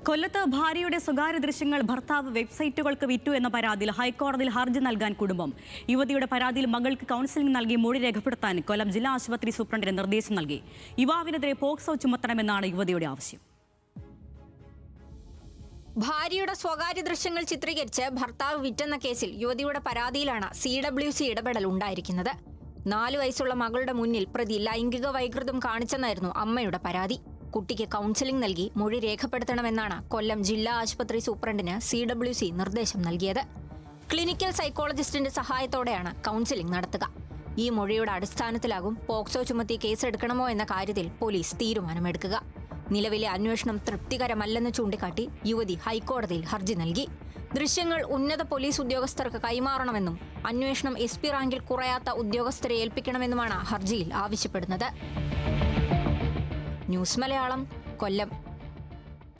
കൊല്ലത്ത് ഭാര്യയുടെ സ്വകാര്യ ദൃശ്യങ്ങൾ ഭർത്താവ് വെബ്സൈറ്റുകൾക്ക് വിറ്റു എന്ന പരാതിയിൽ ഹൈക്കോടതിയിൽ ഹർജി നൽകാൻ കുടുംബം. യുവതിയുടെ പരാതിയിൽ മകൾക്ക് കൗൺസിലിംഗ് നൽകി മൊഴി രേഖപ്പെടുത്താൻ കൊല്ലം ജില്ലാ ആശുപത്രി സൂപ്രണ്ടിന് നിർദ്ദേശം നൽകി. യുവാവിനെതിരെ പോക്സോ ചുമത്തണമെന്നാണ് യുവതിയുടെ ആവശ്യം. ഭാര്യയുടെ സ്വകാര്യ ദൃശ്യങ്ങൾ ചിത്രീകരിച്ച് ഭർത്താവ് വിറ്റെന്ന കേസിൽ യുവതിയുടെ പരാതിയിലാണ് CWC ഇടപെടൽ ഉണ്ടായിരിക്കുന്നത്. 4 വയസ്സുള്ള മകളുടെ മുന്നിൽ പ്രതി ലൈംഗിക വൈകൃതം കാണിച്ചെന്നായിരുന്നു അമ്മയുടെ പരാതി. കുട്ടിക്ക് കൗൺസിലിംഗ് നൽകി മൊഴി രേഖപ്പെടുത്തണമെന്നാണ് കൊല്ലം ജില്ലാ ആശുപത്രി സൂപ്രണ്ടിന് CWC നിർദ്ദേശം നൽകിയത്. ക്ലിനിക്കൽ സൈക്കോളജിസ്റ്റിന്റെ സഹായത്തോടെയാണ് കൗൺസിലിംഗ് നടത്തുക. ഈ മൊഴിയുടെ അടിസ്ഥാനത്തിലാകും പോക്സോ ചുമത്തി കേസെടുക്കണമോ എന്ന കാര്യത്തിൽ പോലീസ് തീരുമാനമെടുക്കുക. നിലവിലെ അന്വേഷണം തൃപ്തികരമല്ലെന്ന് ചൂണ്ടിക്കാട്ടി യുവതി ഹൈക്കോടതിയിൽ ഹർജി നൽകി. ദൃശ്യങ്ങൾ ഉന്നത പോലീസ് ഉദ്യോഗസ്ഥർക്ക് കൈമാറണമെന്നും അന്വേഷണം SP റാങ്കിൽ കുറയാത്ത ഉദ്യോഗസ്ഥരെ ഏൽപ്പിക്കണമെന്നുമാണ് ഹർജിയിൽ ആവശ്യപ്പെടുന്നത്. ന്യൂസ് മലയാളം, കൊല്ലം.